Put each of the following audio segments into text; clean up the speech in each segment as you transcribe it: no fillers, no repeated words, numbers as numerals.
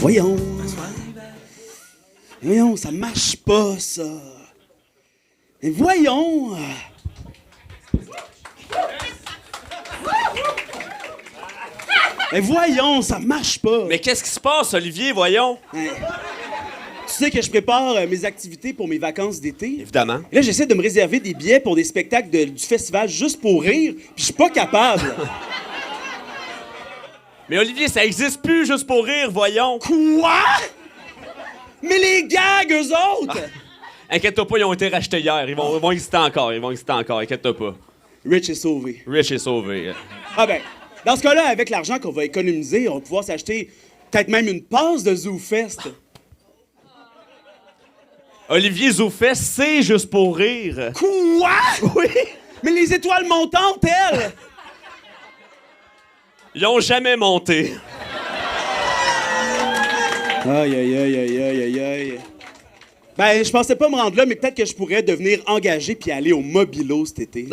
voyons. Voyons, ça marche pas, ça. Mais voyons. Mais voyons, ça marche pas. Mais qu'est-ce qui se passe, Olivier, voyons? Hein. Tu sais que je prépare mes activités pour mes vacances d'été. Évidemment. Et là, j'essaie de me réserver des billets pour des spectacles du festival juste pour rire, puis je suis pas capable. Mais Olivier, ça existe plus juste pour rire, voyons. Quoi? Mais les gags, eux autres! Inquiète-toi pas, ils ont été rachetés hier. Ils vont exister encore, inquiète-toi pas. Rich est sauvé. Rich est sauvé. Ah ben, dans ce cas-là, avec l'argent qu'on va économiser, on va pouvoir s'acheter peut-être même une passe de ZooFest. Olivier Zoufest, c'est juste pour rire. Quoi? Oui! Mais les étoiles montantes, elles! Ils ont jamais monté. Aïe, aïe, aïe, aïe, aïe, aïe, aïe. Ben, je pensais pas me rendre là, mais peut-être que je pourrais devenir engagé puis aller au Mobilo cet été.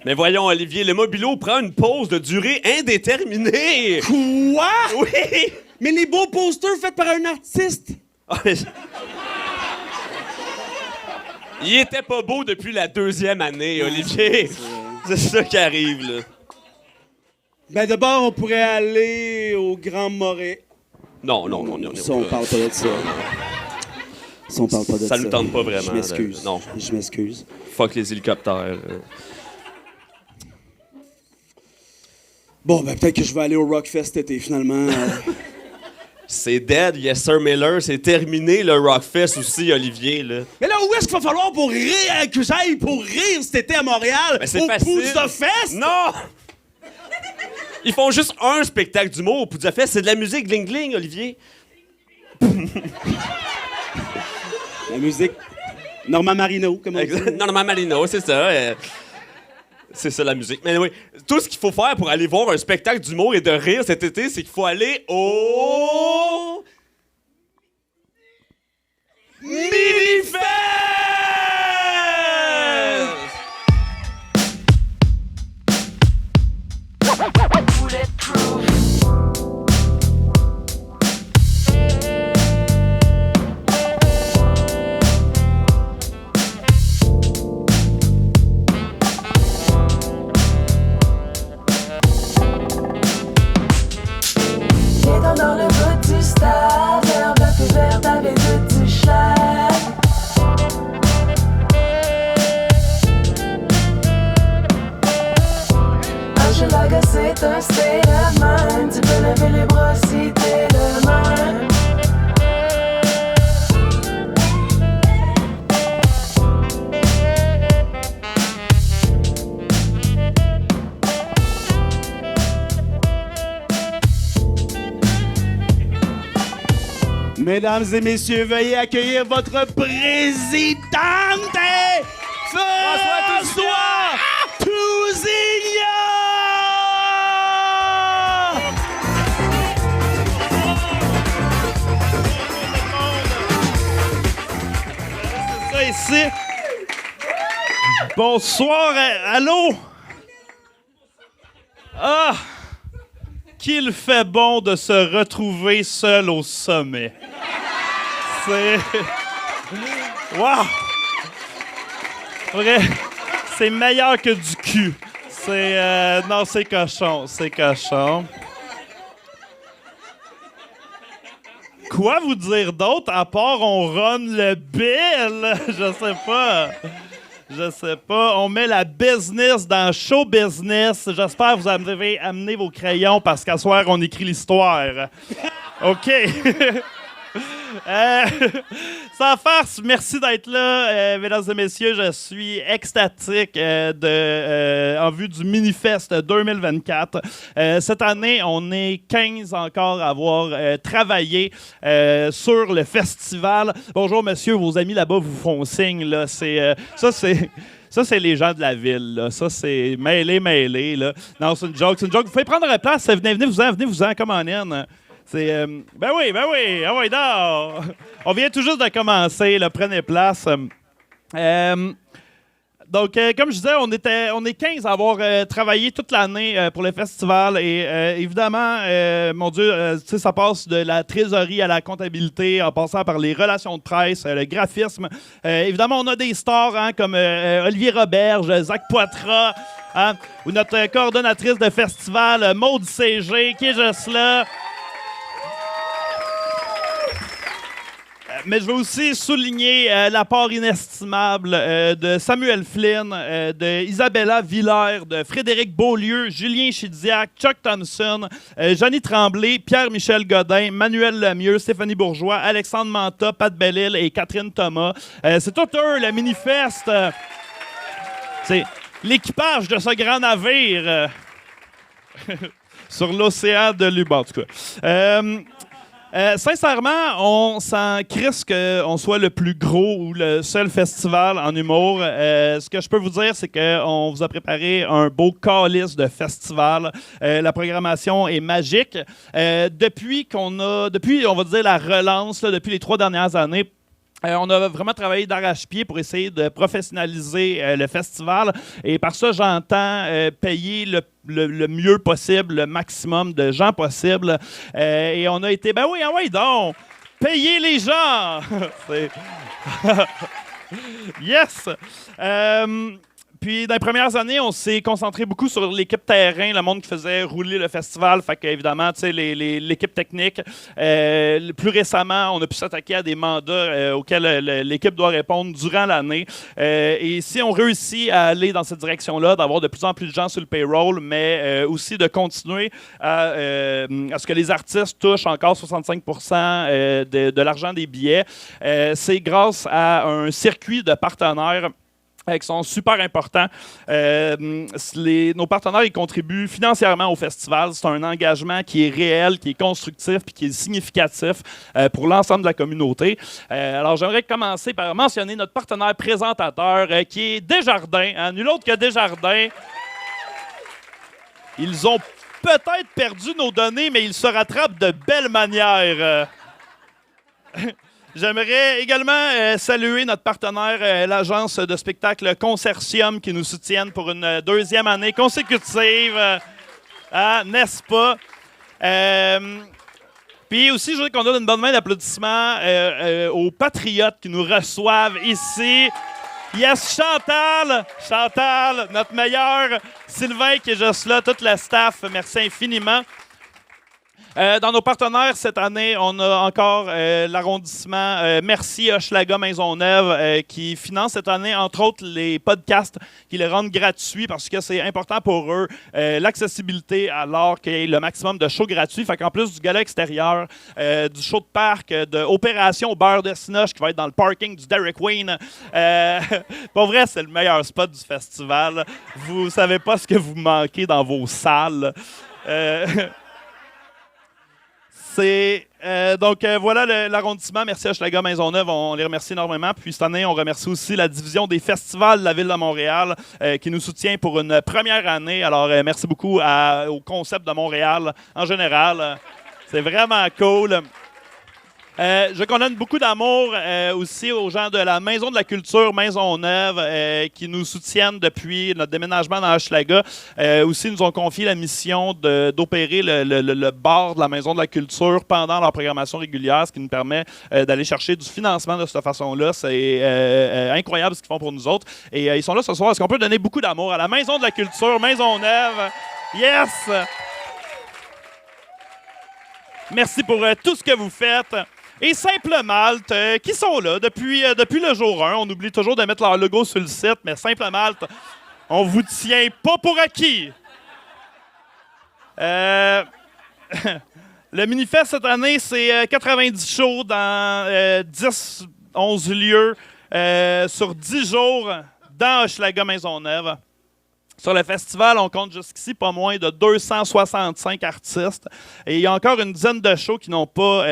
Mais voyons, Olivier, le Mobilo prend une pause de durée indéterminée. Quoi? Oui! Mais les beaux posters faits par un artiste! Il était pas beau depuis la 2e année, Olivier. C'est ça qui arrive, là. Ben, d'abord, on pourrait aller au Grand Moret. Non. Ça, on parle pas de ça. Ça, on parle pas de ça. Ça nous tente pas vraiment. Je m'excuse. Non. Je m'excuse. Fuck les hélicoptères. Bon, ben, peut-être que je vais aller au Rockfest cet été, finalement. C'est dead, Yes Sir Miller. C'est terminé, le Rockfest aussi, Olivier, là. Mais là, où est-ce qu'il va falloir pour rire, que j'aille pour rire cet été à Montréal? Ben, c'est au facile. Pouzza Fest? Non! Ils font juste un spectacle d'humour au Pouzza Fest. C'est de la musique gling-gling, Olivier. La musique... Norma Marino, comme on dit. Norma Marino, c'est ça. C'est ça, la musique. Mais oui, tout ce qu'il faut faire pour aller voir un spectacle d'humour et de rire cet été, c'est qu'il faut aller au... Minifest! Dans le bout du stade, l'herbe plus verte avec le petit chat. Hochelaga, c'est un state of mind. Tu peux lever les bras si t'es le même. Mesdames et messieurs, veuillez accueillir votre présidente, François Tousignan! C'est ça ici. Bonsoir, allô? Ah! Qu'il fait bon de se retrouver seul au sommet. C'est... Wow! Vrai, c'est meilleur que du cul. C'est... Non, c'est cochon, c'est cochon. Quoi vous dire d'autre à part on run le bill? Je sais pas. On met la business dans show business. J'espère que vous avez amené vos crayons parce qu'à soir, on écrit l'histoire. OK. Sans farce, merci d'être là, mesdames et messieurs. Je suis extatique en vue du Minifest 2024. Cette année, on est 15 encore à avoir travaillé sur le festival. Bonjour, monsieur, vos amis là-bas vous font signe. Là. Ça, c'est les gens de la ville. Là. Ça, c'est mêlé. Là. Non, c'est une joke. Vous pouvez prendre la place. Venez-vous-en, come on in. C'est... Ben oui. Ah ouais, non. On vient tout juste de commencer. Là. Prenez place. Donc, comme je disais, on est 15 à avoir travaillé toute l'année pour le festival. Et évidemment, mon Dieu, tu sais, ça passe de la trésorerie à la comptabilité, en passant par les relations de presse, le graphisme. Évidemment, on a des stars hein, comme Olivier Roberge, Zach Poitras, hein, ou notre coordonnatrice de festival, Maude CG, qui est juste là. Mais je veux aussi souligner l'apport inestimable de Samuel Flynn, de Isabella Villers, de Frédéric Beaulieu, Julien Chidiac, Chuck Thompson, Johnny Tremblay, Pierre-Michel Godin, Manuel Lemieux, Stéphanie Bourgeois, Alexandre Manta, Pat Bellil et Catherine Thomas. C'est tout eux, le Minifest. C'est l'équipage de ce grand navire sur l'océan de Luban, en tout cas. Sincèrement, on s'en crisse qu'on soit le plus gros ou le seul festival en humour. Ce que je peux vous dire, c'est qu'on vous a préparé un beau calice de festival. La programmation est magique. Depuis, on va dire, la relance, là, depuis les 3 dernières années, on a vraiment travaillé d'arrache-pied pour essayer de professionnaliser le festival. Et par ça, j'entends payer le mieux possible, le maximum de gens possible. Et on a été, ben oui, donc, payez les gens! Yes! Puis, dans les premières années, on s'est concentré beaucoup sur l'équipe terrain, le monde qui faisait rouler le festival. Fait qu'évidemment, tu sais, l'équipe technique. Plus récemment, on a pu s'attaquer à des mandats auxquels l'équipe doit répondre durant l'année. Et si on réussit à aller dans cette direction-là, d'avoir de plus en plus de gens sur le payroll, mais aussi de continuer à ce que les artistes touchent encore 65 % de l'argent des billets, c'est grâce à un circuit de partenaires qui sont super importants. Nos partenaires ils contribuent financièrement au festival. C'est un engagement qui est réel, qui est constructif puis qui est significatif pour l'ensemble de la communauté. Alors, j'aimerais commencer par mentionner notre partenaire présentateur qui est Desjardins. Hein, nul autre que Desjardins. Ils ont peut-être perdu nos données, mais ils se rattrapent de belle manière. J'aimerais également saluer notre partenaire, l'agence de spectacle Consortium, qui nous soutiennent pour une 2e année consécutive. N'est-ce pas? Puis aussi, je voudrais qu'on donne une bonne main d'applaudissements aux patriotes qui nous reçoivent ici. Yes, Chantal, notre meilleur, Sylvain qui est juste là, toute la staff, merci infiniment. Dans nos partenaires, cette année, on a encore l'arrondissement Merci Hochelaga Maisonneuve qui finance cette année, entre autres, les podcasts qui les rendent gratuits parce que c'est important pour eux, l'accessibilité alors qu'il y ait le maximum de shows gratuits. Fait qu'en plus du gala extérieur, du show de parc, de Opération Beurre de Cinoche qui va être dans le parking du Dairy Queen. Pour vrai, c'est le meilleur spot du festival. Vous savez pas ce que vous manquez dans vos salles. Donc, voilà l'arrondissement. Merci à Hochelaga Maisonneuve. On les remercie énormément. Puis cette année, on remercie aussi la division des festivals de la Ville de Montréal qui nous soutient pour une première année. Alors, merci beaucoup au concept de Montréal en général. C'est vraiment cool. Je condamne beaucoup d'amour aussi aux gens de la Maison de la Culture Maisonneuve qui nous soutiennent depuis notre déménagement dans Hochelaga. Aussi, nous ont confié la mission d'opérer le bar de la Maison de la Culture pendant leur programmation régulière, ce qui nous permet d'aller chercher du financement de cette façon-là. C'est incroyable ce qu'ils font pour nous autres. Et ils sont là ce soir. Est-ce qu'on peut donner beaucoup d'amour à la Maison de la Culture Maisonneuve? Yes! Merci pour tout ce que vous faites. Et Simple Malte, qui sont là depuis le jour 1. On oublie toujours de mettre leur logo sur le site, mais Simple Malte, on vous tient pas pour acquis. Le Minifest cette année, c'est 90 shows dans 11 lieux sur 10 jours dans Hochelaga Maisonneuve. Sur le festival, on compte jusqu'ici pas moins de 265 artistes. Et il y a encore une dizaine de shows qui n'ont pas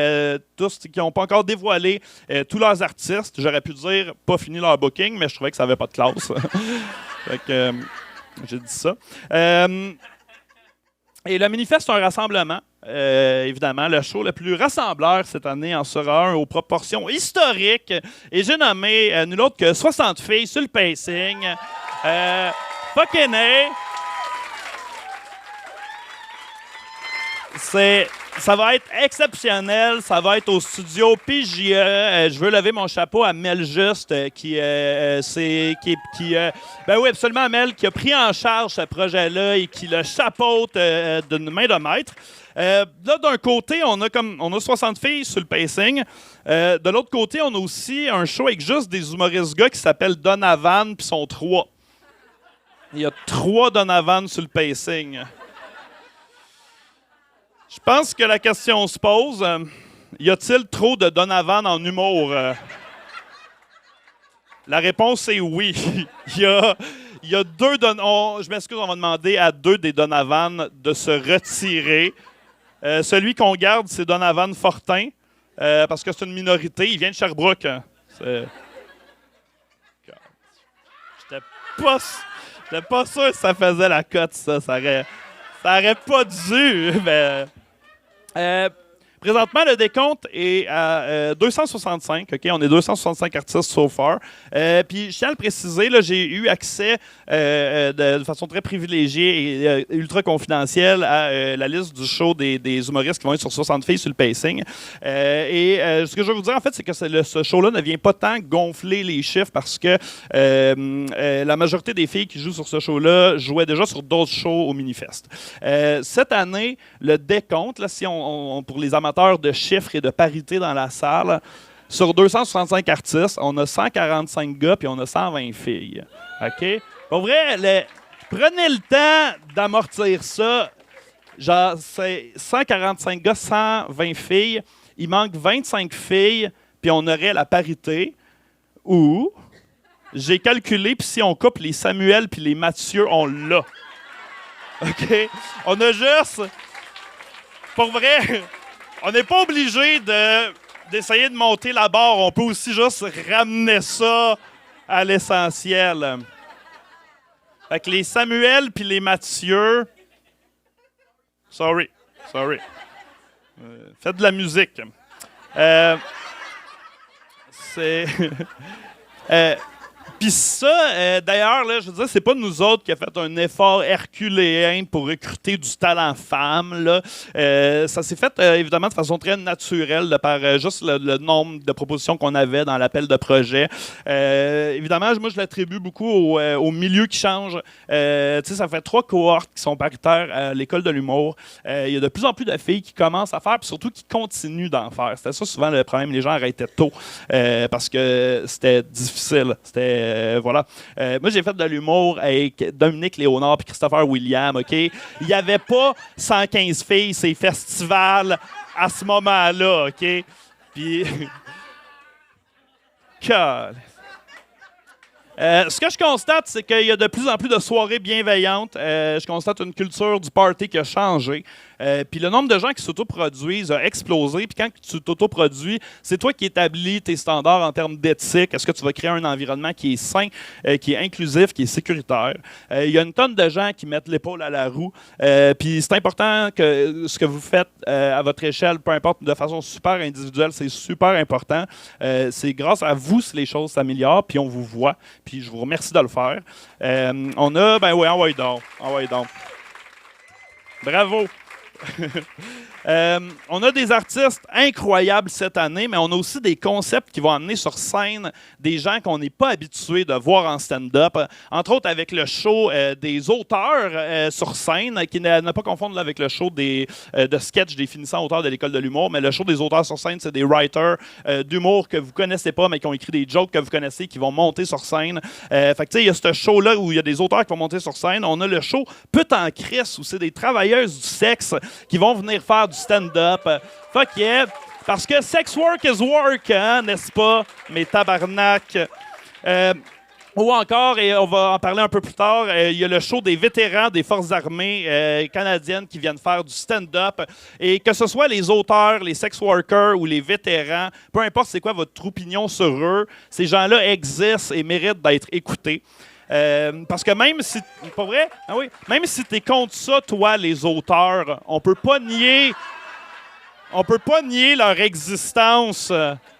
encore dévoilé tous leurs artistes. J'aurais pu dire pas fini leur booking, mais je trouvais que ça n'avait pas de classe. Fait que, j'ai dit ça. Et le Minifest, c'est un rassemblement. Évidemment, le show le plus rassembleur cette année en sera un aux proportions historiques. Et j'ai nommé nul autre que 60 filles sur le pacing. Fucking A. Ça va être exceptionnel. Ça va être au studio PJE. Je veux lever mon chapeau à Mel Juste, ben oui, absolument, Mel, qui a pris en charge ce projet-là et qui le chapeaute d'une main de maître. Là, d'un côté, on a 60 filles sur le pacing. De l'autre côté, on a aussi un show avec juste des humoristes gars qui s'appellent Donovan, puis sont 3. Il y a 3 Donovan sur le pacing. Je pense que la question se pose, y a-t-il trop de Donovan en humour? La réponse est oui. Il y a 2 Donovan. Je m'excuse, on va demander à 2 des Donovan de se retirer. Celui qu'on garde, c'est Donovan Fortin, parce que c'est une minorité. Il vient de Sherbrooke. J'étais pas sûr que ça faisait la cote, ça. Ça aurait pas dû, mais... Présentement, le décompte est à 265. OK? On est 265 artistes so far. Puis, je tiens à le préciser, là, j'ai eu accès de façon très privilégiée et ultra confidentielle à la liste du show des humoristes qui vont être sur 60 filles sur le pacing. Ce que je veux vous dire, en fait, c'est que ce show-là ne vient pas tant gonfler les chiffres parce que la majorité des filles qui jouent sur ce show-là jouaient déjà sur d'autres shows au Minifest. Cette année, le décompte, là, si pour les amateurs de chiffres et de parité dans la salle, sur 265 artistes, on a 145 gars puis on a 120 filles. OK? Pour vrai, prenez le temps d'amortir ça. Genre, c'est 145 gars, 120 filles. Il manque 25 filles puis on aurait la parité. Ou, j'ai calculé, puis si on coupe les Samuel puis les Mathieu, on l'a. OK? On a juste... Pour vrai... On n'est pas obligé d'essayer de monter la barre. On peut aussi juste ramener ça à l'essentiel. Fait que les Samuel puis les Mathieu... Sorry. Faites de la musique. C'est... Puis ça, d'ailleurs, là, je veux dire, c'est pas nous autres qui a fait un effort herculéen pour recruter du talent femme. Là. Ça s'est fait, évidemment, de façon très naturelle, de par juste le nombre de propositions qu'on avait dans l'appel de projet. Évidemment, moi, je l'attribue beaucoup au milieu qui change. Tu sais, ça fait 3 cohortes qui sont paritaires à l'école de l'humour. Il y a de plus en plus de filles qui commencent à faire, puis surtout qui continuent d'en faire. C'était ça, souvent, le problème. Les gens arrêtaient tôt parce que c'était difficile. Voilà. Moi, j'ai fait de l'humour avec Dominique Léonard et Christopher William, OK? Il n'y avait pas 115 filles, ces festivals, à ce moment-là, OK? Puis... ce que je constate, c'est qu'il y a de plus en plus de soirées bienveillantes. Je constate une culture du party qui a changé. Puis le nombre de gens qui s'autoproduisent a explosé. Puis quand tu t'autoproduis, c'est toi qui établis tes standards en termes d'éthique. Est-ce que tu vas créer un environnement qui est sain, qui est inclusif, qui est sécuritaire? Il y a une tonne de gens qui mettent l'épaule à la roue. Puis c'est important que ce que vous faites à votre échelle, peu importe, de façon super individuelle, c'est super important. C'est grâce à vous si les choses s'améliorent, puis on vous voit. Puis je vous remercie de le faire. On a, ben oui, envoyez donc. Bravo. On a des artistes incroyables cette année, mais on a aussi des concepts qui vont amener sur scène des gens qu'on n'est pas habitués de voir en stand-up. Entre autres, avec le show des auteurs sur scène, qui n'a pas confondre avec le show de sketch des finissants auteurs de l'École de l'humour, mais le show des auteurs sur scène, c'est des writers d'humour que vous connaissez pas, mais qui ont écrit des jokes que vous connaissez, qui vont monter sur scène. Fait que tu sais, il y a ce show-là où il y a des auteurs qui vont monter sur scène. On a le show Pute en Crise, où c'est des travailleuses du sexe qui vont venir faire du stand-up. Fuck yeah! Parce que sex work is work, hein, n'est-ce pas, mes tabarnak? Ou encore, et on va en parler un peu plus tard, il y a le show des vétérans des Forces armées canadiennes qui viennent faire du stand-up. Et que ce soit les auteurs, les sex workers ou les vétérans, peu importe c'est quoi votre opinion sur eux, ces gens-là existent et méritent d'être écoutés. Parce que même si, pas vrai? Ah oui, même si t'es contre ça, toi, les auteurs, on peut pas nier leur existence.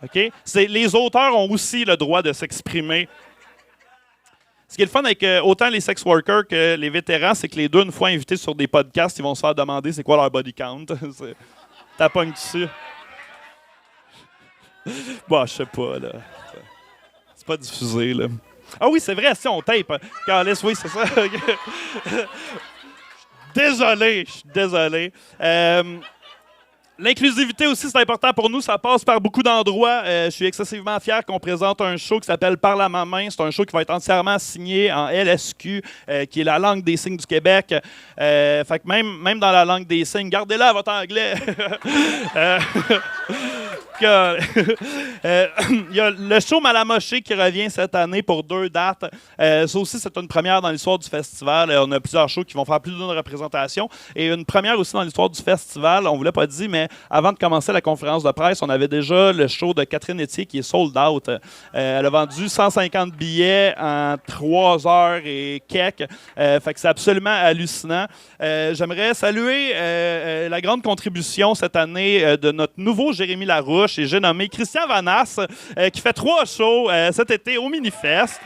OK? Les auteurs ont aussi le droit de s'exprimer. qui est le fun avec autant les sex workers que les vétérans, c'est que les deux, une fois invités sur des podcasts, ils vont se faire demander c'est quoi leur body count. T'as pognes dessus. Bon, je sais pas, là. C'est pas diffusé, là. Ah oui, c'est vrai, si on tape. Carlis, oui, c'est ça. Désolé, je suis désolé. L'inclusivité aussi, c'est important pour nous. Ça passe par beaucoup d'endroits. Je suis excessivement fier qu'on présente un show qui s'appelle Parle à ma main. C'est un show qui va être entièrement signé en LSQ, qui est la langue des signes du Québec. Fait que même dans la langue des signes, gardez-la votre anglais. Il y a le show Malamoché qui revient cette année pour 2 dates. Ça aussi, c'est une première dans l'histoire du festival. On a plusieurs shows qui vont faire plus d'une représentation. Et une première aussi dans l'histoire du festival. On ne vous l'a pas dit, mais avant de commencer la conférence de presse, on avait déjà le show de Catherine Etier qui est sold out. Elle a vendu 150 billets en 3 heures et quelques. Fait que c'est absolument hallucinant. J'aimerais saluer la grande contribution cette année de notre nouveau Jérémy Larouche. Et j'ai nommé Christian Vanasse, qui fait 3 shows cet été au Minifest.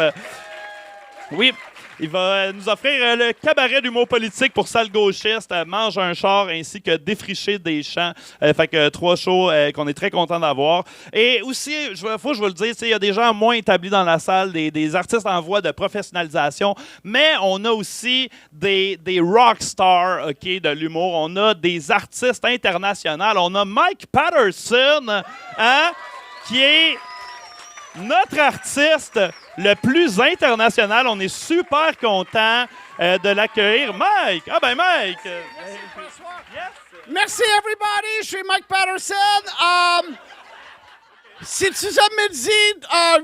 Oui, il va nous offrir le cabaret d'humour politique pour salles gauchistes, Mange un char ainsi que Défricher des champs. Fait que 3 shows qu'on est très content d'avoir. Et aussi, je veux le dire, il y a des gens moins établis dans la salle, des artistes en voie de professionnalisation, mais on a aussi des rock stars, de l'humour. On a des artistes internationaux. On a Mike Patterson, qui est notre artiste le plus international. On est super content de l'accueillir. Mike! Ah ben Mike! Merci everybody, je suis Mike Patterson. Si tu me dit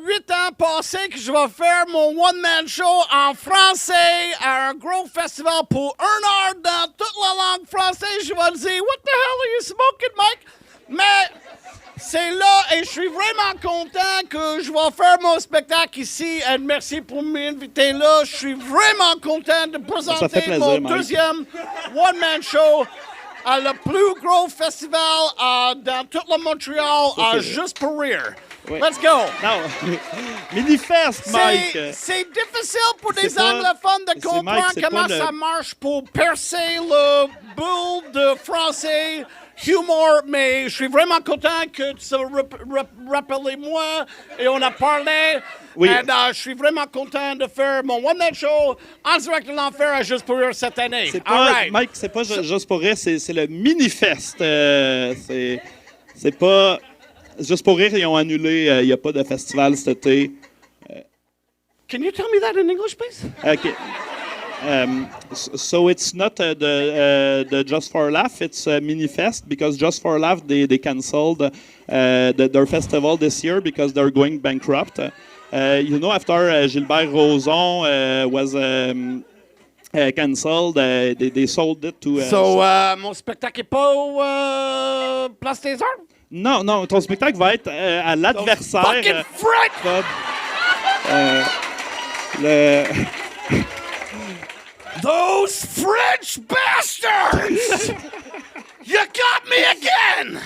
8 ans passés que je vais faire mon one-man show en français à un gros festival pour 1 heure dans toute la langue française, je vais te dire « What the hell are you smoking, Mike? » Mais c'est là et je suis vraiment content que je vais faire mon spectacle ici. Et merci pour m'inviter là. Je suis vraiment content de présenter plaisir, mon Mike. deuxième one-man show à le plus gros festival dans tout le Montréal, juste pour rire. Oui. Let's go! Non. Minifest, Mike. C'est difficile pour des C'est pas- anglophones de c'est comprendre Mike, c'est comment pas le- ça marche pour percer le boule de français humour, mais je suis vraiment content que tu rappelez-moi et on a parlé. Oui. Et je suis vraiment content de faire mon one-man show en direct de l'enfer à Juste pour rire cette année. C'est All pas, right. Mike, c'est pas juste pour rire, c'est le Minifest. C'est pas... Juste pour rire, ils ont annulé. Il n'y a pas de festival cet été. Can you tell me that in English, please? Okay. So it's not the Just for Laugh, it's Minifest, because Just for Laugh, they canceled their festival this year because they're going bankrupt. After Gilbert Rozon was canceled, they sold it to... Mon spectacle n'est pas au Place des Arts? Non, ton spectacle va être à l'adversaire. Fucking frick! Bob. Le... Those French bastards! You got me again!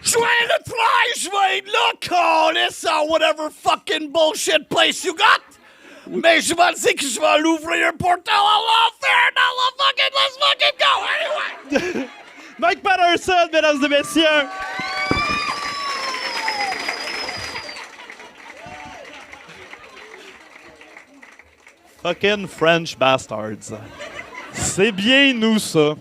Je vais le try, je vais être là, câlisse, à whatever fucking bullshit place you got! Mais je vais dire que je vais l'ouvrir un portal à l'enfer dans la fucking... Let's fucking go, anyway! Mike Patterson, mesdames et messieurs! Fucking French bastards. C'est bien nous, ça.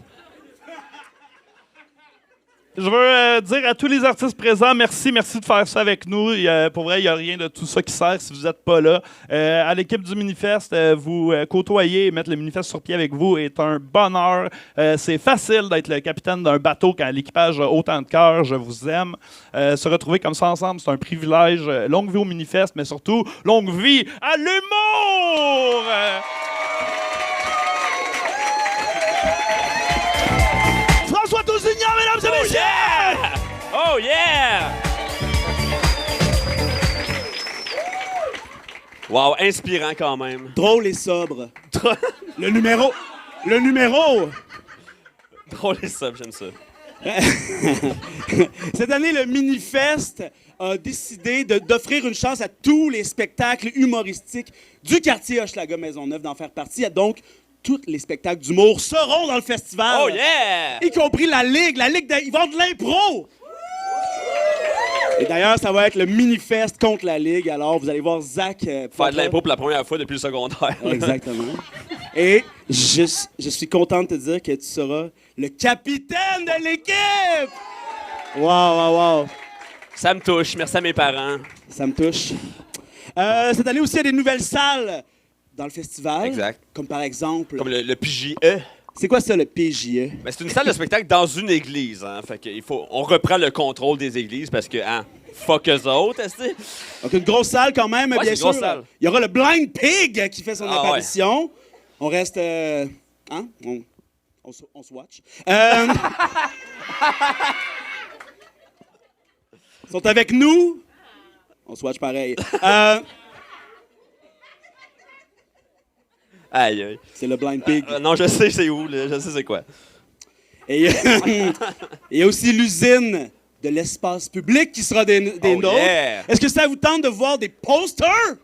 Je veux dire à tous les artistes présents, merci de faire ça avec nous. Pour vrai, il n'y a rien de tout ça qui sert si vous n'êtes pas là. À l'équipe du Minifest, vous côtoyer et mettre le Minifest sur pied avec vous est un bonheur. C'est facile d'être le capitaine d'un bateau quand l'équipage a autant de cœur. Je vous aime. Se retrouver comme ça ensemble, c'est un privilège. Longue vie au Minifest, mais surtout, longue vie à l'humour! François Tousignan, mesdames et messieurs! Oh yeah! Wow, inspirant quand même. Drôle et sobre. Le numéro! Drôle et ça, j'aime ça. Cette année, le Minifest a décidé d'offrir une chance à tous les spectacles humoristiques du quartier Hochelaga Maisonneuve d'en faire partie. Donc, tous les spectacles d'humour seront dans le festival. Oh yeah! Y compris la Ligue. Ils vont de l'impro! Et d'ailleurs, ça va être le Minifest contre la Ligue. Alors, vous allez voir Zach... Faire de l'impro pour la première fois depuis le secondaire. Exactement. Et je suis content de te dire que tu seras le capitaine de l'équipe! Wow. Ça me touche. Merci à mes parents. Ça me touche. Cette année aussi, il y a des nouvelles salles dans le festival. Exact. Comme par exemple... Comme le PJE. C'est quoi ça, le PJE? Ben, c'est une salle de spectacle dans une église. Hein. Fait qu'il faut, on reprend le contrôle des églises parce que, fuck eux autres, est-ce. Donc, une grosse salle quand même, Ouais, bien c'est une sûr. grosse salle. Il y aura le Blind Pig qui fait son Ah, apparition. On reste... On se watch. Ils sont avec nous. On se watch pareil. Aïe. C'est le Blind Pig. Non, je sais c'est où, là. Je sais c'est quoi. Et il y a aussi l'usine de l'espace public qui sera des nôtres. Yeah. Est-ce que ça vous tente de voir des posters?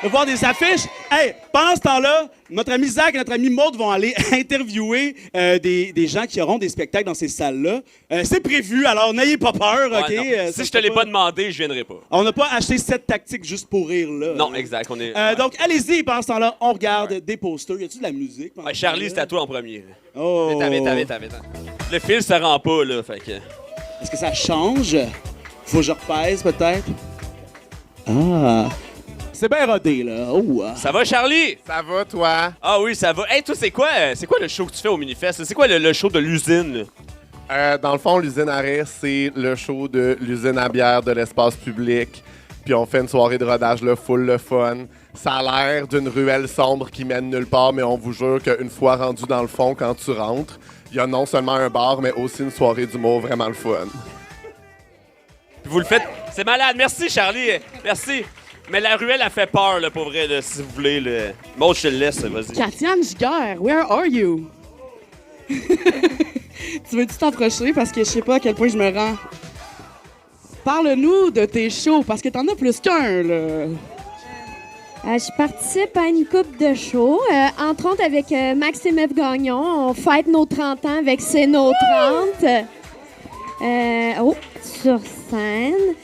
De voir des affiches? Hey, pendant ce temps-là, notre ami Zach et notre ami Maud vont aller interviewer des gens qui auront des spectacles dans ces salles-là. C'est prévu, alors n'ayez pas peur, OK? Ouais, si je te l'ai pas demandé, je viendrai pas. On n'a pas acheté cette tactique juste pour rire, là. Non, exact. On est. Donc, allez-y, pendant ce temps-là, on regarde des posters. Y a-tu de la musique? pendant Ouais, ce Charlie, temps-là? c'est à toi en premier. Oh. Vite. Le fil se rend pas, là. Fait que. Est-ce que ça change? Faut que je repèse, peut-être? Ah. C'est bien rodé, là. Oh. Ça va, Charlie? Ça va, toi? Ah oui, ça va. Hey, toi, c'est quoi le show que tu fais au Minifest? C'est quoi le show de l'usine, là? Dans le fond, l'usine à rire, c'est le show de l'usine à bière de l'espace public. Puis on fait une soirée de rodage, le full, le fun. Ça a l'air d'une ruelle sombre qui mène nulle part, mais on vous jure qu'une fois rendu dans le fond, quand tu rentres, il y a non seulement un bar, mais aussi une soirée d'humour vraiment le fun. Puis vous le faites. C'est malade. Merci, Charlie. Merci. Mais la ruelle a fait peur, là, pour vrai, là, si vous voulez. Bon, je te le laisse, vas-y. Katiane Giguère, where are you? Tu veux-tu t'approcher parce que je sais pas à quel point je me rends? Parle-nous de tes shows, parce que t'en as plus qu'un, là. Je participe à une coupe de shows, entre autres avec Maxime F. Gagnon. On fête nos 30 ans avec C'est nos 30. Sur scène.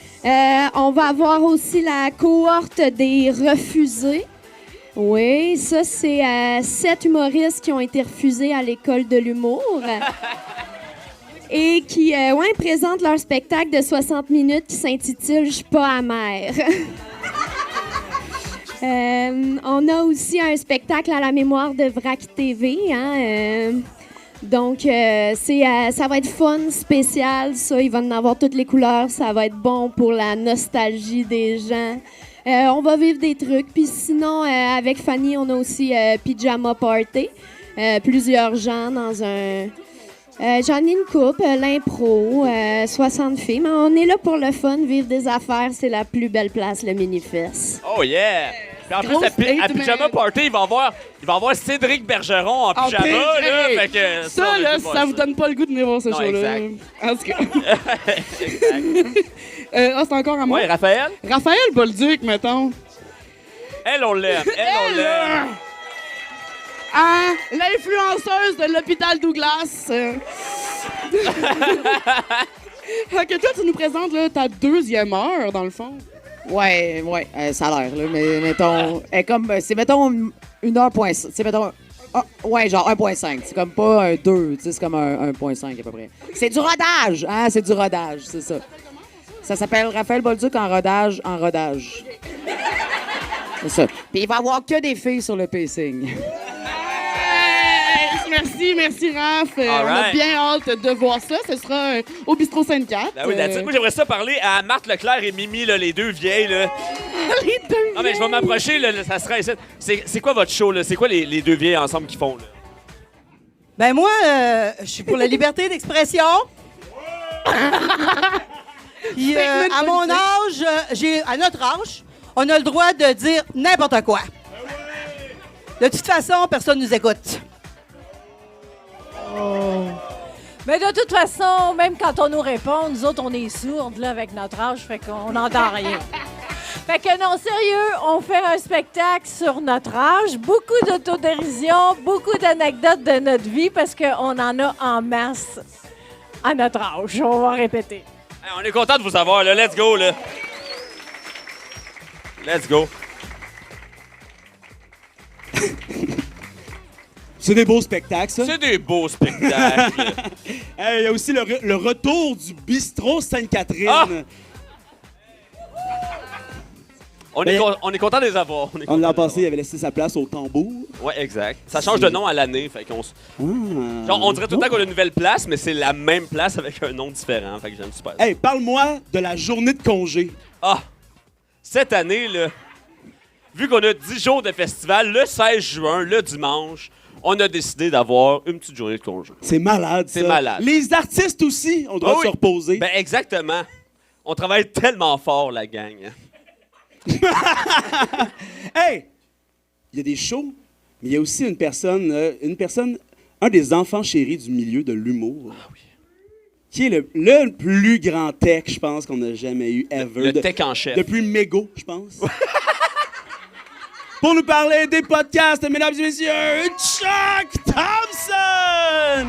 On va avoir aussi la cohorte des refusés. Oui, ça, c'est 7 humoristes qui ont été refusés à l'école de l'humour et qui présentent leur spectacle de 60 minutes qui s'intitule « Je suis pas amère ». On a aussi un spectacle à la mémoire de Vrac TV, donc, ça va être fun, spécial, ça, il va en avoir toutes les couleurs, ça va être bon pour la nostalgie des gens. On va vivre des trucs, puis sinon, avec Fanny, on a aussi Pyjama Party, plusieurs gens dans un... J'en ai une coupe, l'impro, 60 filles, mais on est là pour le fun, vivre des affaires, c'est la plus belle place, le Minifest. Oh yeah! Puis en plus, à Pyjama Party, il va y avoir Cédric Bergeron en pyjama, là. Fait que ça, là, ça vous donne pas le goût de venir voir ce show-là. Exact. En tout cas. C'est encore à moi? Ouais, Raphaël? Raphaël Bolduc, mettons. Elle, on l'aime. L'influenceuse de l'hôpital Douglas. Ok, toi, tu nous présentes là, ta 2e heure, dans le fond. Ouais, ça a l'air, là, mais mettons, c'est mettons 1h.5, c'est mettons, genre 1.5, c'est comme pas un 2, c'est comme un 1.5 à peu près. C'est du rodage, c'est du rodage, c'est ça. Ça s'appelle Raphaël Bolduc en rodage. C'est ça. Puis il va y avoir que des filles sur le pacing. Merci Raph. On a bien hâte de voir ça. Ce sera au Bistrot Sainte-Cat. Ben oui, moi, j'aimerais ça parler à Marthe Leclerc et Mimi, là, les deux vieilles. Là. Les deux vieilles? Non, mais je vais m'approcher, là, ça sera ici. C'est quoi votre show, là? C'est quoi les deux vieilles ensemble qui font, là? Ben moi, je suis pour la liberté d'expression. Puis, à mon âge, à notre âge, on a le droit de dire n'importe quoi. De toute façon, personne nous écoute. Mais de toute façon, même quand on nous répond, nous autres, on est sourdes là, avec notre âge, fait qu'on n'entend rien. Fait que non, sérieux, on fait un spectacle sur notre âge, beaucoup d'autodérision, beaucoup d'anecdotes de notre vie, parce qu'on en a en masse à notre âge. On va répéter. Hey, on est content de vous avoir, là. Let's go, là. Let's go. C'est des beaux spectacles, ça. C'est des beaux spectacles. Il y a aussi le retour du bistrot Sainte-Catherine. Ah! On est content de les avoir. L'an passé, il avait laissé sa place au tambour. Ouais, exact. Ça change de nom à l'année, fait qu'on genre, on dirait tout le temps qu'on a une nouvelle place, mais c'est la même place avec un nom différent, fait que j'aime super. Hey, parle-moi de la journée de congé. Ah! Cette année, là, vu qu'on a 10 jours de festival, le 16 juin, le dimanche, on a décidé d'avoir une petite journée de congé. C'est malade, ça. C'est malade. Les artistes aussi ont le droit de se reposer. Ben, exactement. On travaille tellement fort, la gang. Hey! Il y a des shows, mais il y a aussi une personne, un des enfants chéris du milieu de l'humour. Ah oui. Qui est le plus grand tech, je pense, qu'on a jamais eu, ever. Le tech en chef. Depuis Mego, je pense. Pour nous parler des podcasts, mesdames et messieurs, Chuck Thompson!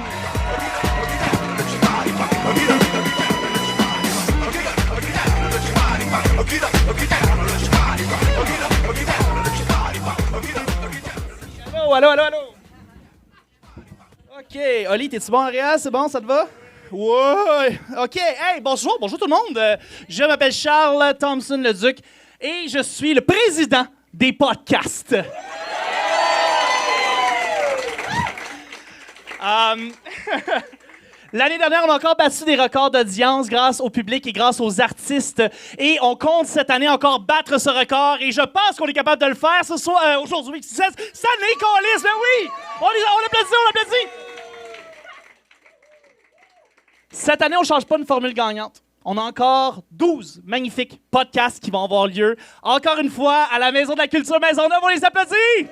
Allô. OK. Oli, t'es-tu bon en réel? C'est bon, ça te va? Ouais. OK. Hey, bonjour tout le monde. Je m'appelle Charles Thompson-Leduc et je suis le président des podcasts. L'année dernière, on a encore battu des records d'audience grâce au public et grâce aux artistes. Et on compte cette année encore battre ce record. Et je pense qu'on est capable de le faire ce soir, aujourd'hui. Cette année, câlisse, mais oui! On l'applaudit! Cette année, on ne change pas une formule gagnante. On a encore 12 magnifiques podcasts qui vont avoir lieu. Encore une fois, à la Maison de la Culture Maisonneuve, on les applaudit!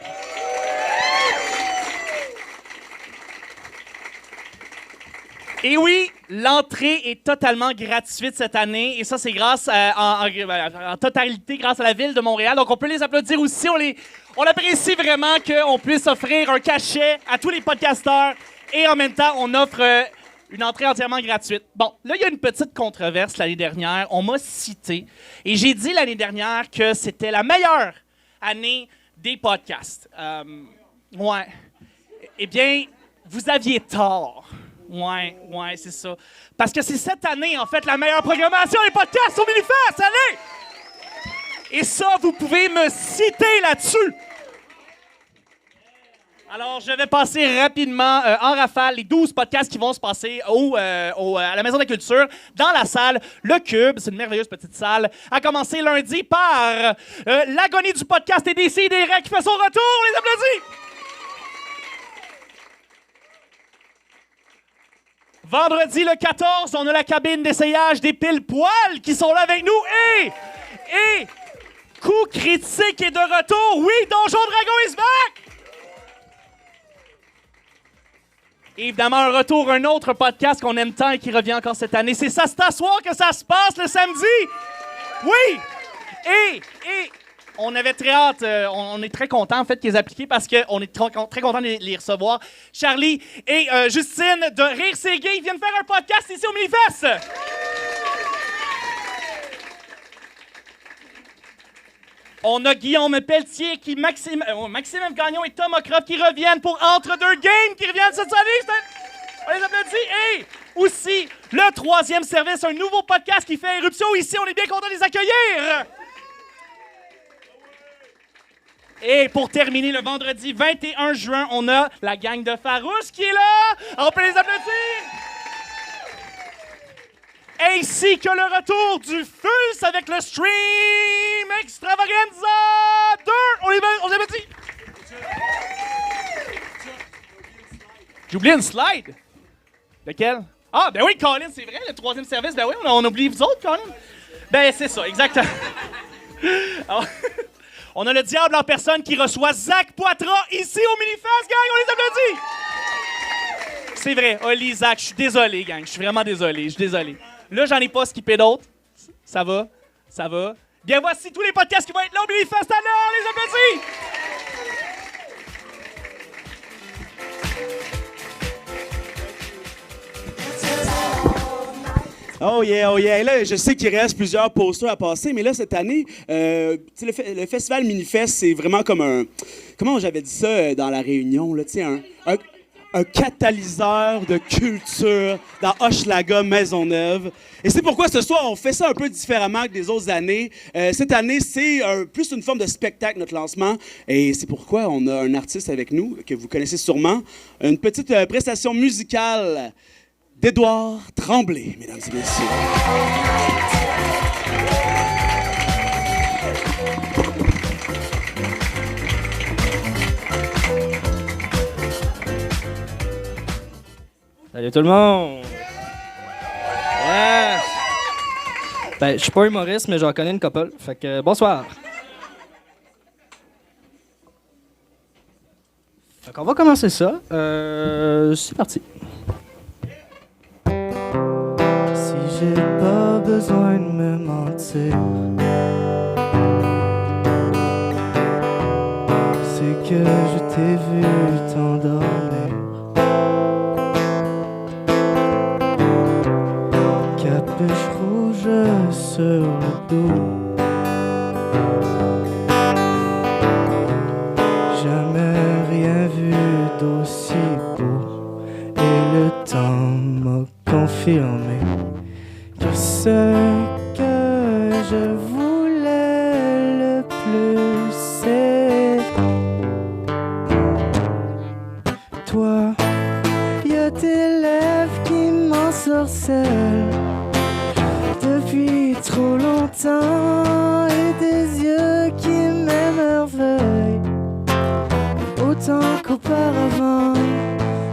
Et oui, l'entrée est totalement gratuite cette année. Et ça, c'est grâce en totalité grâce à la Ville de Montréal. Donc, on peut les applaudir aussi. On apprécie vraiment qu'on puisse offrir un cachet à tous les podcasteurs. Et en même temps, on offre une entrée entièrement gratuite. Bon, là, il y a une petite controverse l'année dernière. On m'a cité. Et j'ai dit l'année dernière que c'était la meilleure année des podcasts. Ouais. Eh bien, vous aviez tort. Ouais, c'est ça. Parce que c'est cette année, en fait, la meilleure programmation des podcasts au Minifest, allez! Et ça, vous pouvez me citer là-dessus. Alors, je vais passer rapidement en rafale les 12 podcasts qui vont se passer à la Maison de la Culture, dans la salle Le Cube. C'est une merveilleuse petite salle. À commencer lundi par l'agonie du podcast et des CDR qui fait son retour. On les applaudit! Vendredi le 14, on a la cabine d'essayage des pile-poils qui sont là avec nous. Et Coup critique est de retour. Oui, Donjon Dragon is back! Et évidemment, un retour, un autre podcast qu'on aime tant et qui revient encore cette année. C'est ça, c'est à soir que ça se passe le samedi. Oui! Et on avait très hâte, on est très content en fait qu'ils aient appliqué parce qu'on est très content de les recevoir. Charlie et Justine de Rire c'est gay, ils viennent faire un podcast ici au Minifest. On a Guillaume Pelletier, Maxime Gagnon et Thomas Croft qui reviennent pour Entre deux games, qui reviennent cette année. On les applaudit. Et aussi, le troisième service, un nouveau podcast qui fait éruption ici. On est bien content de les accueillir. Et pour terminer, le vendredi 21 juin, on a la gang de Farouche qui est là. On peut les applaudir. Ainsi que le retour du FUS avec le Stream Extravaganza 2. On les applaudit. J'ai oublié une slide. Lequel? Ah, ben oui, Colin, c'est vrai, le troisième service. Ben oui, on oublie vous autres, Colin. Ben, c'est ça, exactement. Alors, on a le diable en personne qui reçoit Zach Poitras ici au Minifest, gang, on les applaudit! C'est vrai. Oli, Zach, je suis désolé, gang. Je suis vraiment désolé. Je suis désolé. Là, j'en ai pas skippé d'autres. Ça va. Ça va. Bien, voici tous les podcasts qui vont être là au Minifest. Alors, les applaudissements! Oh yeah, oh yeah. Là, je sais qu'il reste plusieurs posters à passer, mais là, cette année, le festival Minifest, c'est vraiment comme un... Comment j'avais dit ça dans la réunion, là? Tu sais, un catalyseur de culture dans Hochelaga Maisonneuve. Et c'est pourquoi ce soir, on fait ça un peu différemment que des autres années. Cette année, c'est plus une forme de spectacle, notre lancement. Et c'est pourquoi on a un artiste avec nous, que vous connaissez sûrement. Une petite prestation musicale d'Édouard Tremblay, mesdames et messieurs. Salut tout le monde! Yes! Ben, je suis pas humoriste, mais j'en connais une couple. Fait que, bonsoir! Fait qu'on va commencer ça. C'est parti. Si j'ai pas besoin de me mentir, c'est que je t'ai vu t'endormir. Capuche rouge sur le dos. Jamais rien vu d'aussi beau. Et le temps m'a confirmé que ce que je voulais le plus, c'est toi. Y'a tes lèvres qui m'ensorcellent depuis trop longtemps et des yeux qui m'émerveillent autant qu'auparavant.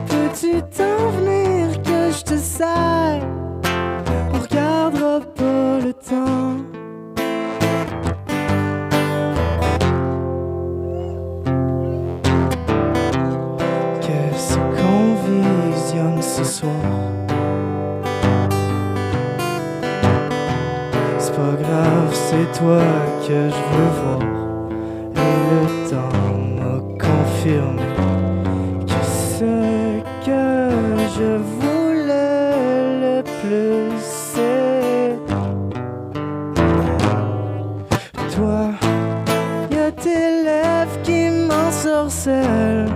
Peux-tu t'en venir que je te serre? On regardera pas le temps. Qu'est-ce qu'on visionne ce soir? C'est pas grave, c'est toi que je veux voir. Et le temps m'a confirmé que ce que je voulais le plus, c'est toi. Y'a tes lèvres qui m'ensorcellent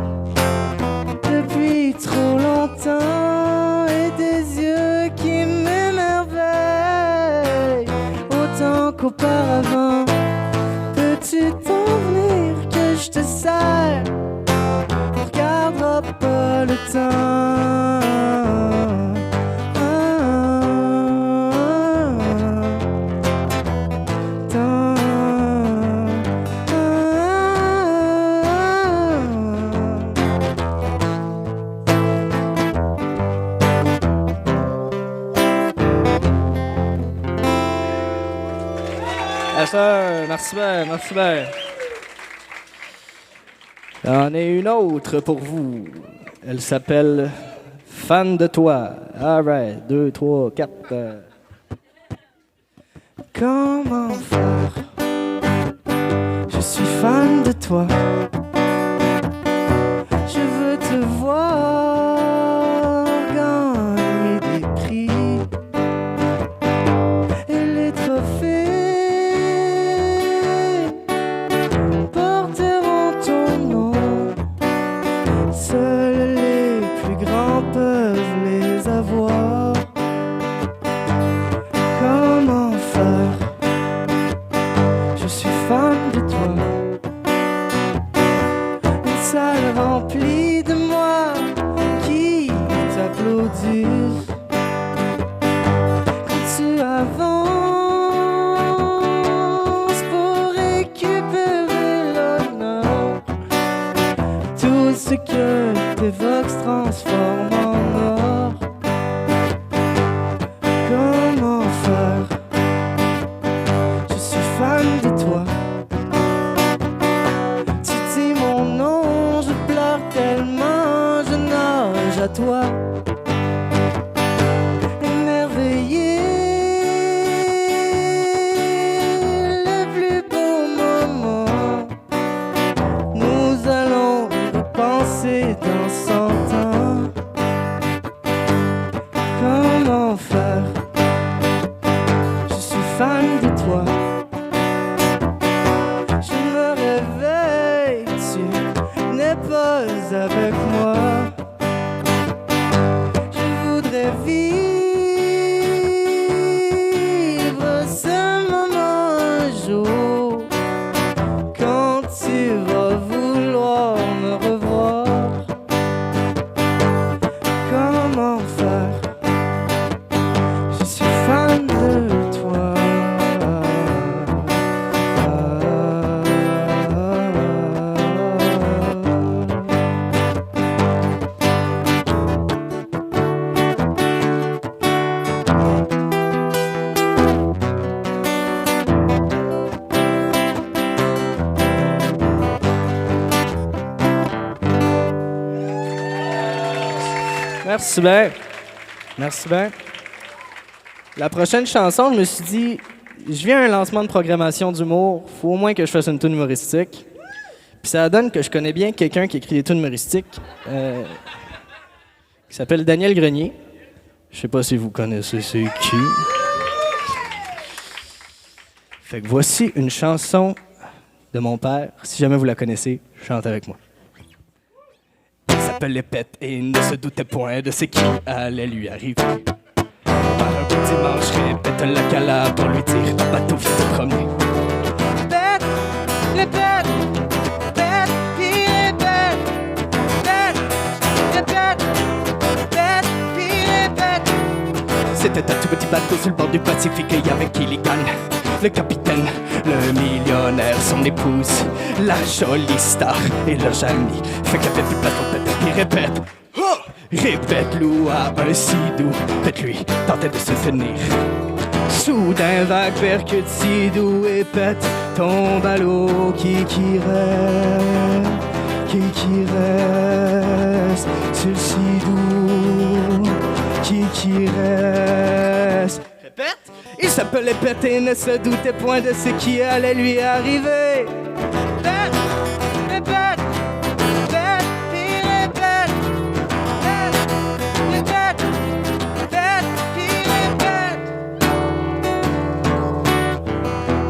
depuis trop longtemps et des yeux qui m'émerveillent autant qu'auparavant. Peux-tu t'en venir que je te serre? On regardera pas le temps. Merci bien, merci bien. J'en ai une autre pour vous. Elle s'appelle Fan de toi. Alright, 2, 3, 4. Comment faire? Je suis fan de toi. Je veux te voir gagner des prix et les trophées porteront ton nom. Seuls les plus grands peuvent les avoir. Comment faire? Je suis fan de toi. Une salle remplie de moi qui t'applaudissent quand tu avances pour récupérer l'honneur. Tout ce que t'évoques se transforme en or. Comment faire? Je suis fan de toi. Tu dis mon nom, je pleure tellement, je nage à toi. Merci bien. Merci bien. La prochaine chanson, je me suis dit, je viens à un lancement de programmation d'humour, faut au moins que je fasse une tune humoristique. Puis ça donne que je connais bien quelqu'un qui écrit des tunes humoristiques, qui s'appelle Daniel Grenier. Je sais pas si vous connaissez c'est qui. Fait que voici une chanson de mon père. Si jamais vous la connaissez, chante avec moi. Il s'appelle Lépette et il ne se doutait point de ce qui allait lui arriver. Par un beau dimanche, répète la cala pour lui dire « Bateau, viens te promener. » Bête, Lépette, bête, puis répète. Bête, Lépette, bête, puis répète. C'était un tout petit bateau sur le bord du Pacifique et avec Gilligan, le capitaine, le millionnaire, son épouse, la jolie star et leurs amis. Fait qu'il y avait plus de place pour tête, puis répète. Oh! Répète Lou à un si doux. Pète lui tentait de se tenir. Soudain vague percute si doux et pète tombe à l'eau qui reste sur le si doux qui reste. Répète. Il s'appelait Pète et ne se doutait point de ce qui allait lui arriver. Pète, répète, pète, puis répète. Pète, répète, pète, puis répète.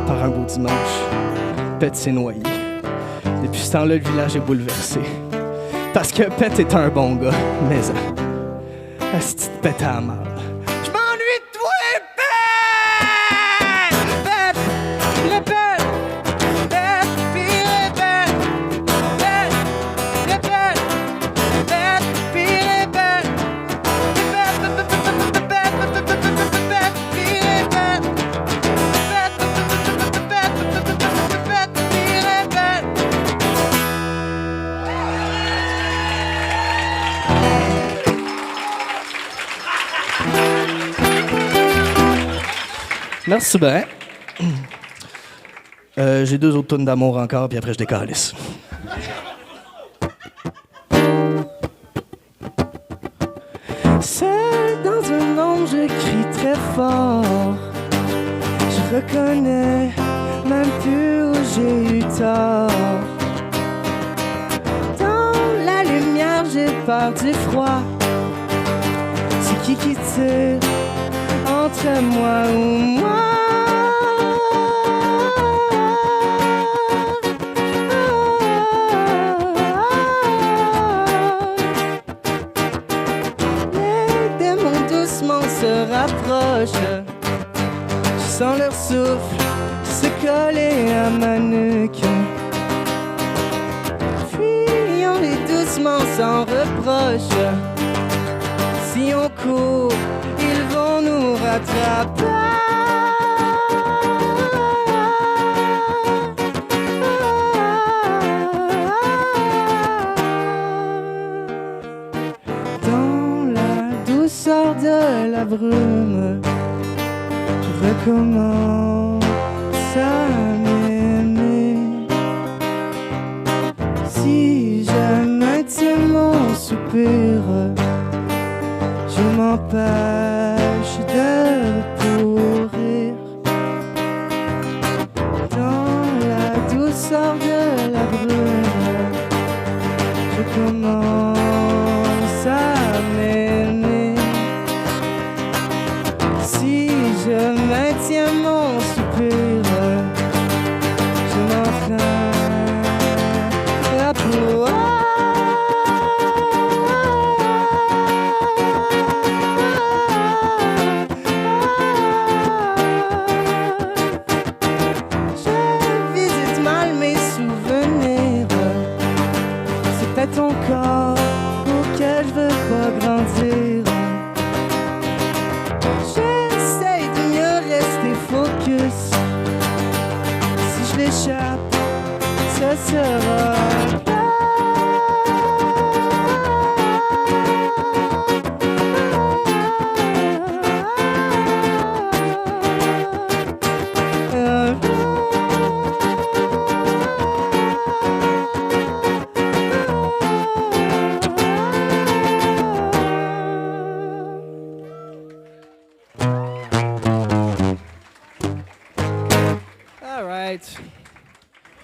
Par un beau dimanche, Pète s'est noyé. Depuis ce temps-là, le village est bouleversé. Parce que Pète est un bon gars, mais la petite Pète à la marde. Je m'ennuie de toi, Pète! Répète, Pète, puis répète. Pète, répète, Pète, puis répète. Répète, Pète, puis répète. Répète, puis répète. Merci bien. J'ai 2 autres tonnes d'amour encore, puis après je décalisse. Seul dans un monde, je crie très fort. Je reconnais même plus où j'ai eu tort. Dans la lumière, j'ai peur du froid. C'est qui tire entre moi ou moi? Se rapproche, je sens leur souffle se coller à ma nuque. Fuyons-les doucement sans reproche. Si on court, ils vont nous rattraper. De la brume, je recommence à m'aimer. Si je maintiens mon soupir, je m'empêche de pourrir. Dans la douceur de la brume, je commence à m'aimer. Si je maintiens mon soupir, je m'entraîne à pouvoir.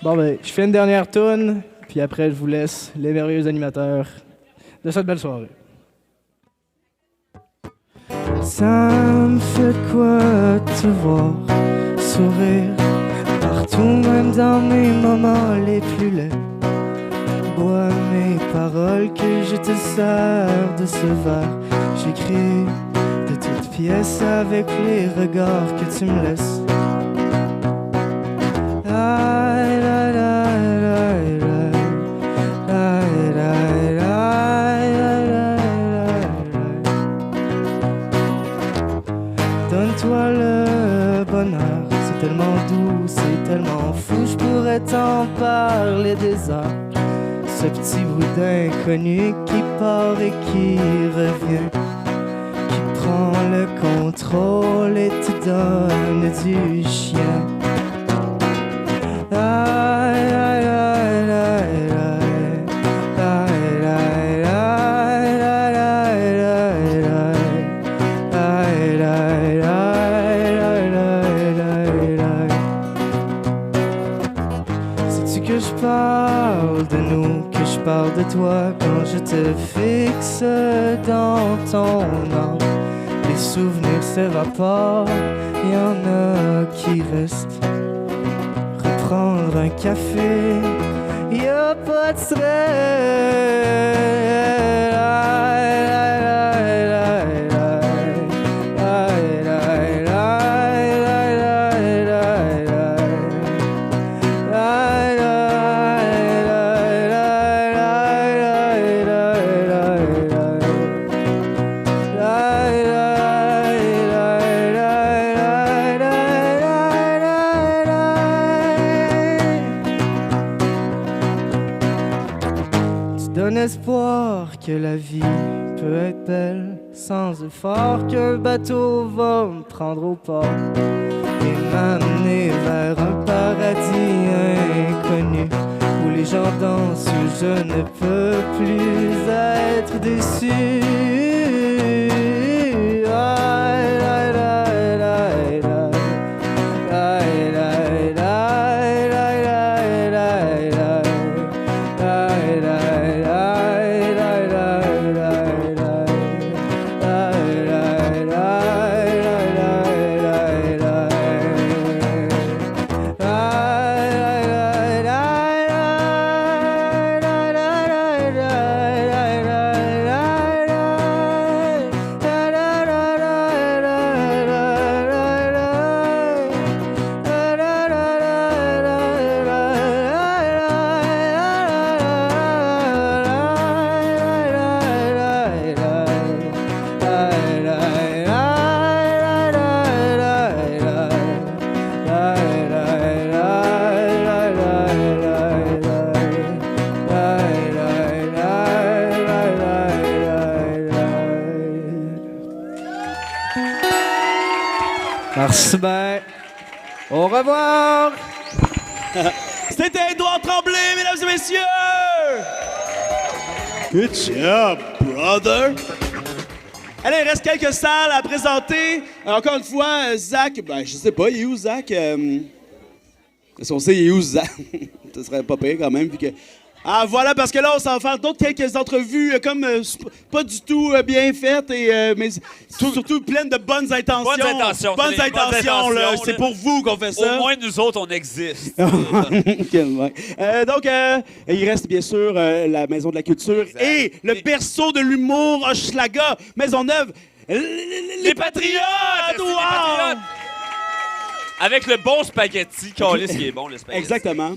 Bon, ben, je fais une dernière toune, puis après, je vous laisse les merveilleux animateurs de cette belle soirée. Ça me fait quoi te voir sourire partout, même dans mes moments les plus laids. Bois mes paroles que je te sers de ce verre. J'écris de toutes pièces avec les regards que tu me laisses. Donne-toi le bonheur, c'est tellement doux, c'est tellement fou, je pourrais t'en parler des heures. Ce petit bout d'inconnu qui part et qui revient, qui prend le contrôle et te donne du chien. Sais-tu que je parle de nous, que je parle de toi quand je te fixe dans ton âme? Les souvenirs s'évaporent, y en a qui restent. Prendre un café, y'a pas de Donne espoir que la vie peut être belle sans effort, qu'un bateau va me prendre au port et m'amener vers un paradis inconnu où les gens dansent, où je ne peux plus être déçu. Merci bien. Au revoir. C'était Édouard Tremblay, mesdames et messieurs! Good job, brother! Allez, il reste quelques salles à présenter. Encore une fois, Zach, ben, je sais pas, il est où, Zach? Est-ce qu'on sait, il est où, Zach? Ce serait pas pire quand même, vu que... Ah, voilà, parce que là, on s'en va faire d'autres quelques entrevues comme pas du tout bien faites, mais surtout pleines de bonnes intentions. Bonnes intentions. Bonnes intentions, là. C'est pour vous qu'on fait ça. Au moins, nous autres, on existe. Donc, il reste bien sûr la Maison de la Culture et le berceau de l'humour Hochelaga, Maisonneuve. Les Patriotes! Wow! Les Patriotes! Avec le bon spaghetti, câlisse qui est bon, le spaghetti. Exactement.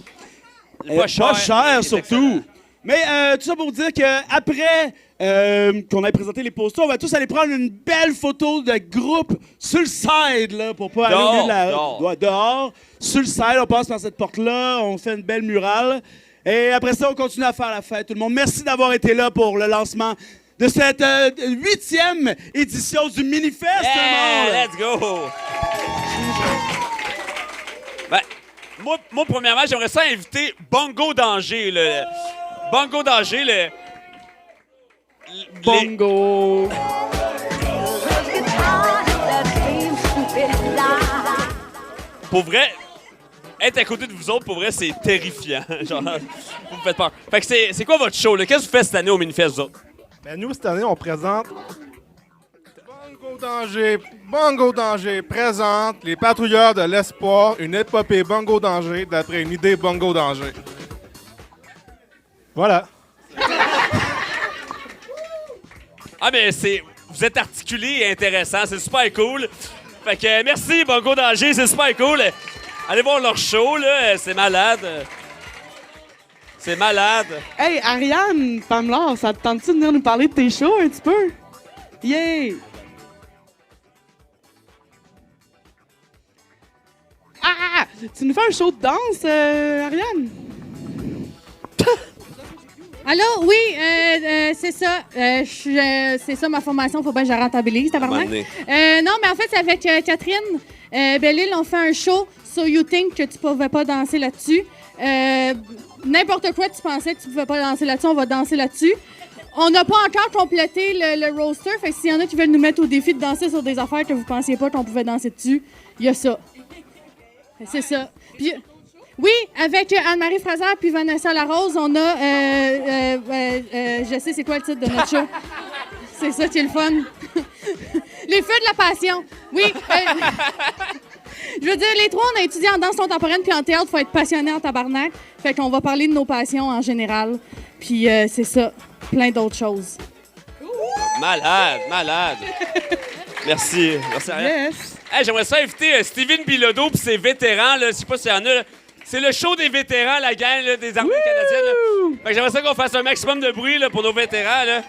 Pas cher surtout. Mais tout ça pour vous dire qu'après qu'on ait présenté les posters, on va tous aller prendre une belle photo de groupe sur le side, là, pour pas aller au milieu de la... Dehors. Sur le side, on passe par cette porte-là, on fait une belle murale. Et après ça, on continue à faire la fête, tout le monde. Merci d'avoir été là pour le lancement de cette 8e édition du Minifest, tout le monde. Let's go! Ben, moi, premièrement, j'aimerais ça inviter Bongo Danger. Bongo Danger, Bongo. Pour vrai, être à côté de vous autres, pour vrai, c'est terrifiant. Genre, vous me faites peur. Fait que c'est quoi votre show, là? Qu'est-ce que vous faites cette année au Minifest, vous autres? Ben, nous, cette année, on présente Bongo Danger présente Les Patrouilleurs de l'Espoir, une épopée Bongo Danger d'après une idée Bongo Danger. Voilà. Ah, mais vous êtes articulé et intéressant, c'est super cool. Fait que merci, Bongo Danger, c'est super cool. Allez voir leur show, là, c'est malade. C'est malade. Hey, Ariane, Pamela, ça te tente-tu de venir nous parler de tes shows un petit peu? Yay! Ah! Tu nous fais un show de danse, Ariane? Allô, oui, c'est ça. C'est ça ma formation, faut bien que je la rentabilise, tabarnak. Non, mais en fait, c'est avec Catherine Bellil, on fait un show sur You Think que tu pouvais pas danser là-dessus. N'importe quoi tu pensais que tu pouvais pas danser là-dessus, on va danser là-dessus. On n'a pas encore complété le roster, fait que s'il y en a qui veulent nous mettre au défi de danser sur des affaires que vous pensiez pas qu'on pouvait danser dessus, il y a ça. C'est ça. Puis, oui, avec Anne-Marie Fraser puis Vanessa Larose, on a... je sais c'est quoi le titre de notre show. C'est ça qui est le fun. Les feux de la passion. Oui. Je veux dire, les trois, on a étudié en danse contemporaine puis en théâtre, faut être passionné en tabarnak. Fait qu'on va parler de nos passions en général. Puis c'est ça, plein d'autres choses. Malade, malade. Merci. Merci, Ariane. Yes. Hey, j'aimerais ça inviter Steven Bilodeau puis ses vétérans, là, je sais pas s'il y en a, là. C'est le show des vétérans, la gang là, des armées canadiennes. Là. Fait que j'aimerais ça qu'on fasse un maximum de bruit là, pour nos vétérans. Là.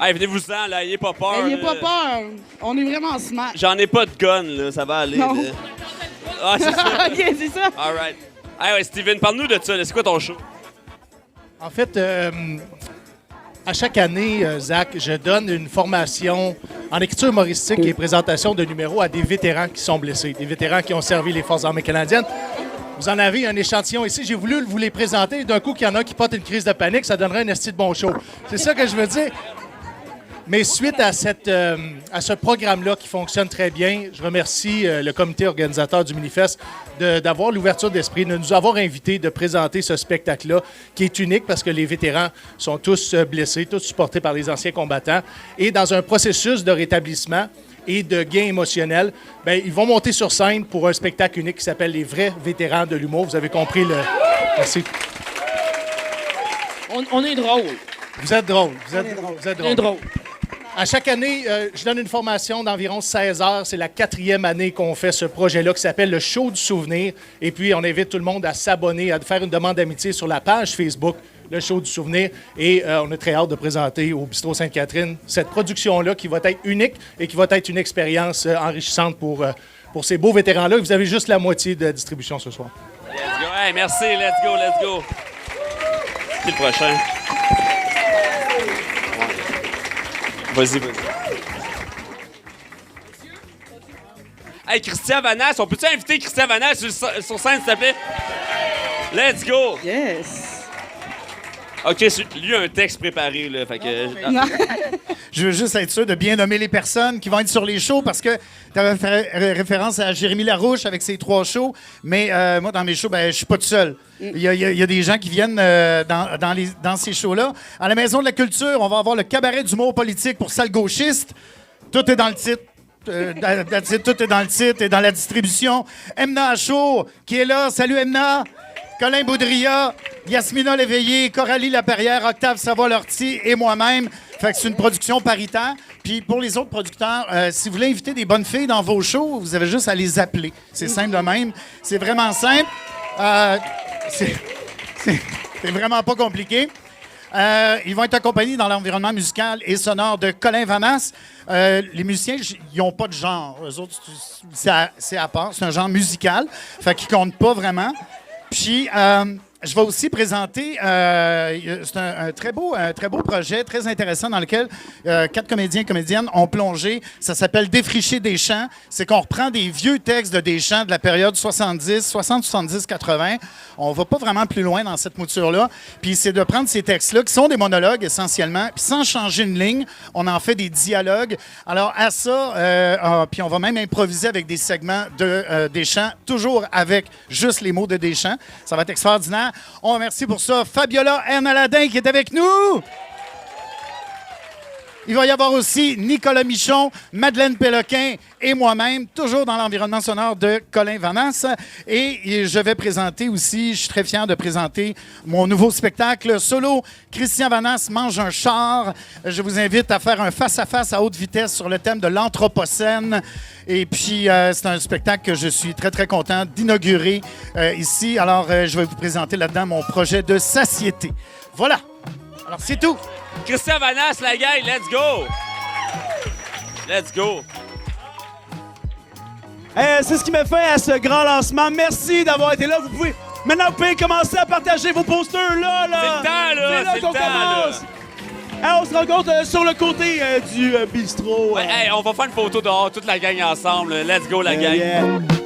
Hey, venez-vous-en, là, ayez pas peur. Ayez pas peur, on est vraiment smart. J'en ai pas de gun, là, ça va aller. Non. Là. Ah, c'est ça. OK, c'est ça. All right. Hey, ouais, Steven, parle-nous de ça. Là. C'est quoi ton show? En fait, à chaque année, Zach, je donne une formation en écriture humoristique et présentation de numéros à des vétérans qui sont blessés, des vétérans qui ont servi les Forces armées canadiennes. Vous en avez un échantillon ici. J'ai voulu vous les présenter. D'un coup, qu'il y en a qui portent une crise de panique, ça donnerait un esti de bon show. C'est ça que je veux dire. Mais suite à ce programme-là qui fonctionne très bien, je remercie le comité organisateur du Minifest d'avoir l'ouverture d'esprit, de nous avoir invités de présenter ce spectacle-là, qui est unique parce que les vétérans sont tous blessés, tous supportés par les anciens combattants. Et dans un processus de rétablissement et de gain émotionnel, bien, ils vont monter sur scène pour un spectacle unique qui s'appelle Les vrais vétérans de l'humour. Vous avez compris le... Merci. On est drôle. Vous êtes drôle. Vous êtes On est drôle. À chaque année, je donne une formation d'environ 16 heures. C'est la 4e année qu'on fait ce projet-là qui s'appelle le Show du Souvenir. Et puis, on invite tout le monde à s'abonner, à faire une demande d'amitié sur la page Facebook, le Show du Souvenir. Et on a très hâte de présenter au Bistrot Sainte-Catherine cette production-là qui va être unique et qui va être une expérience enrichissante pour ces beaux vétérans-là. Vous avez juste la moitié de la distribution ce soir. Let's go. Hey, merci. Let's go, let's go. Qui le prochain? Vas-y. Hey, Christian Vanasse, on peut-tu inviter Christian Vanasse sur scène, s'il te plaît? Let's go! Yes! OK, lui a un texte préparé, là, fait que... Je veux juste être sûr de bien nommer les personnes qui vont être sur les shows parce que tu avais fait référence à Jérémy Larouche avec ses 3 shows, mais moi, dans mes shows, ben, je suis pas tout seul. Il y a des gens qui viennent dans ces shows-là. À la Maison de la Culture, on va avoir le cabaret d'humour politique pour salles gauchistes. Tout est dans le titre. Tout est dans le titre et dans la distribution. Emna Achour, qui est là. Salut, Emna. Colin Boudria, Yasmina Léveillé, Coralie Laperrière, Octave Savoie-Lortie et moi-même. Fait que c'est une production paritaire. Puis pour les autres producteurs, si vous voulez inviter des bonnes filles dans vos shows, vous avez juste à les appeler. C'est simple de même. C'est vraiment simple. C'est vraiment pas compliqué. Ils vont être accompagnés dans l'environnement musical et sonore de Colin Vanasse. Les musiciens, ils n'ont pas de genre. Eux autres, c'est à part. C'est un genre musical. Fait qu'ils comptent pas vraiment. Puis, je vais aussi présenter, c'est un très beau projet, très intéressant, dans lequel 4 comédiens et comédiennes ont plongé. Ça s'appelle Défricher Deschamps. C'est qu'on reprend des vieux textes de Deschamps de la période 60, 70, 80. On va pas vraiment plus loin dans cette mouture-là. Puis c'est de prendre ces textes-là, qui sont des monologues essentiellement, puis sans changer une ligne, on en fait des dialogues. Alors à ça, puis on va même improviser avec des segments de Deschamps, toujours avec juste les mots de Deschamps. Ça va être extraordinaire. On remercie pour ça Fabiola Hernaladin qui est avec nous. Il va y avoir aussi Nicolas Michon, Madeleine Péloquin et moi-même, toujours dans l'environnement sonore de Colin Vanasse. Et je vais présenter aussi, je suis très fier de présenter mon nouveau spectacle solo, Christian Vanasse mange un char. Je vous invite à faire un face-à-face à haute vitesse sur le thème de l'Anthropocène. Et puis, c'est un spectacle que je suis très, très content d'inaugurer ici. Alors, je vais vous présenter là-dedans mon projet de satiété. Voilà. Alors, c'est tout. Christian Vanasse, la gang, let's go! Let's go! C'est ce qui met fin à ce grand lancement. Merci d'avoir été là. Maintenant, vous pouvez commencer à partager vos posters là. C'est le temps, là! C'est là qu'on commence. On se rencontre sur le côté du bistrot. Ouais, on va faire une photo dehors, toute la gang ensemble. Let's go, la gang! Yeah.